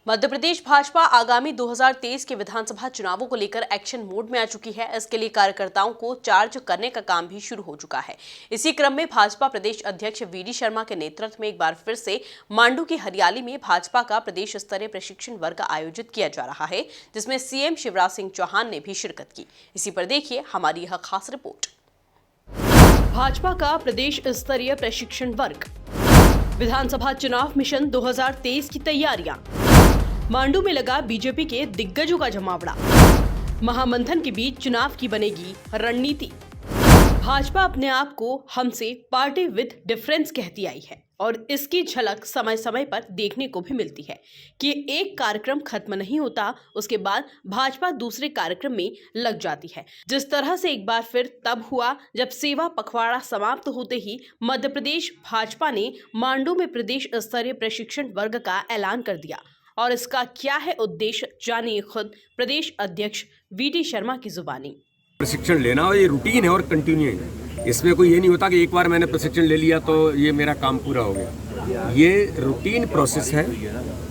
मध्य प्रदेश भाजपा आगामी 2023 के विधानसभा चुनावों को लेकर एक्शन मोड में आ चुकी है। इसके लिए कार्यकर्ताओं को चार्ज करने का काम भी शुरू हो चुका है। इसी क्रम में भाजपा प्रदेश अध्यक्ष वीडी शर्मा के नेतृत्व में एक बार फिर से मांडू की हरियाली में भाजपा का प्रदेश स्तरीय प्रशिक्षण वर्ग आयोजित किया जा रहा है, जिसमें सीएम शिवराज सिंह चौहान ने भी शिरकत की। इसी पर देखिए हमारी यह खास रिपोर्ट। भाजपा का प्रदेश स्तरीय प्रशिक्षण वर्ग, विधानसभा चुनाव मिशन 2023 की तैयारियां। मांडू में लगा बीजेपी के दिग्गजों का जमावड़ा। महामंथन के बीच चुनाव की बनेगी रणनीति। भाजपा अपने आप को हमसे पार्टी विद डिफरेंस कहती आई है और इसकी झलक समय समय पर देखने को भी मिलती है कि एक कार्यक्रम खत्म नहीं होता, उसके बाद भाजपा दूसरे कार्यक्रम में लग जाती है। जिस तरह से एक बार फिर तब हुआ जब सेवा पखवाड़ा समाप्त होते ही मध्य प्रदेश भाजपा ने मांडू में प्रदेश स्तरीय प्रशिक्षण वर्ग का ऐलान कर दिया। और इसका क्या है उद्देश्य, जानिए खुद प्रदेश अध्यक्ष वीडी शर्मा की जुबानी। प्रशिक्षण लेना और ये रूटीन है और कंटिन्यू है। इसमें कोई ये नहीं होता कि एक बार मैंने प्रशिक्षण ले लिया तो ये मेरा काम पूरा हो गया। ये रूटीन प्रोसेस है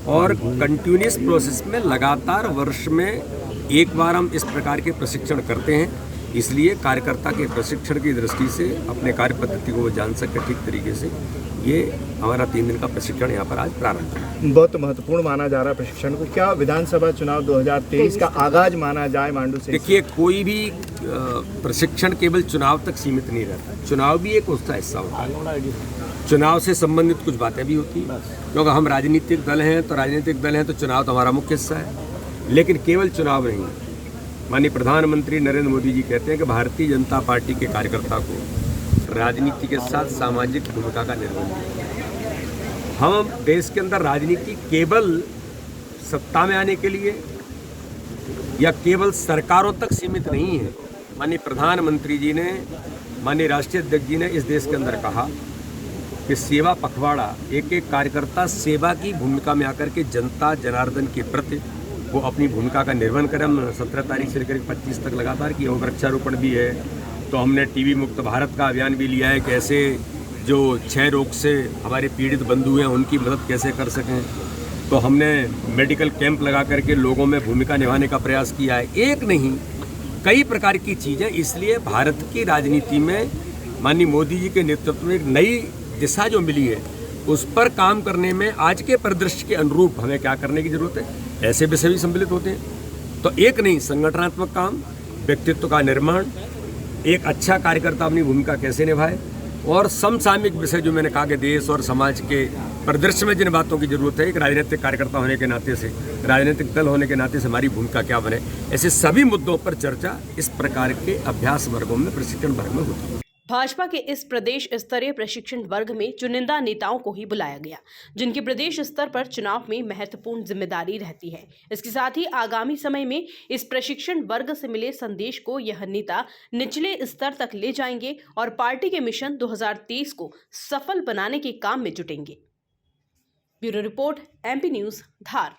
और कंटिन्यूस प्रोसेस में लगातार वर्ष में एक बार हम इस प्रकार के प्रशिक्षण करते हैं। इसलिए कार्यकर्ता के प्रशिक्षण की दृष्टि से अपने कार्य पद्धति को वो जान सके ठीक तरीके से, ये हमारा 3 दिन का प्रशिक्षण यहाँ पर आज प्रारंभ है। बहुत महत्वपूर्ण माना जा रहा है प्रशिक्षण को। क्या विधानसभा चुनाव 2023 का आगाज माना जाए मांडू से? देखिए, कोई भी प्रशिक्षण केवल चुनाव तक सीमित नहीं रहता। चुनाव भी एक उसका हिस्सा होता है। चुनाव से संबंधित कुछ बातें भी होती हैं, क्योंकि हम राजनीतिक दल हैं तो चुनाव तो हमारा मुख्य हिस्सा है। लेकिन केवल चुनाव नहीं, माननीय प्रधानमंत्री नरेंद्र मोदी जी कहते हैं कि भारतीय जनता पार्टी के कार्यकर्ता को राजनीति के साथ सामाजिक भूमिका का निर्वहन है। हम देश के अंदर राजनीति केवल सत्ता में आने के लिए या केवल सरकारों तक सीमित नहीं है। माननीय प्रधानमंत्री जी ने, माननीय राष्ट्रीय अध्यक्ष जी ने इस देश के अंदर कहा कि सेवा पखवाड़ा, एक एक कार्यकर्ता सेवा की भूमिका में आकर के जनता जनार्दन के प्रति वो अपनी भूमिका का निर्वहन करें। हम 17 तारीख से लेकर 25 तक लगातार किए। वृक्षारोपण भी है, तो हमने टीबी मुक्त भारत का अभियान भी लिया है, कैसे जो क्षय रोग से हमारे पीड़ित बंधु हैं उनकी मदद कैसे कर सकें। तो हमने मेडिकल कैंप लगा करके लोगों में भूमिका निभाने का प्रयास किया है। एक नहीं, कई प्रकार की चीज़ें। इसलिए भारत की राजनीति में माननीय मोदी जी के नेतृत्व में एक नई दिशा जो मिली है, उस पर काम करने में आज के परिदृश्य के अनुरूप हमें क्या करने की जरूरत है, ऐसे विषय भी सम्मिलित होते हैं। तो एक नहीं, संगठनात्मक काम, व्यक्तित्व का निर्माण, एक अच्छा कार्यकर्ता अपनी भूमिका कैसे निभाए, और समसामयिक विषय जो मैंने कहा कि देश और समाज के परिदृश्य में जिन बातों की जरूरत है, एक राजनीतिक कार्यकर्ता होने के नाते से, राजनीतिक दल होने के नाते से हमारी भूमिका क्या बने, ऐसे सभी मुद्दों पर चर्चा इस प्रकार के अभ्यास वर्गों में, प्रशिक्षण वर्ग में होती है। भाजपा के इस प्रदेश स्तरीय प्रशिक्षण वर्ग में चुनिंदा नेताओं को ही बुलाया गया, जिनकी प्रदेश स्तर पर चुनाव में महत्वपूर्ण जिम्मेदारी रहती है। इसके साथ ही आगामी समय में इस प्रशिक्षण वर्ग से मिले संदेश को यह नेता निचले स्तर तक ले जाएंगे और पार्टी के मिशन 2023 को सफल बनाने के काम में जुटेंगे। ब्यूरो रिपोर्ट, MP न्यूज़, धार।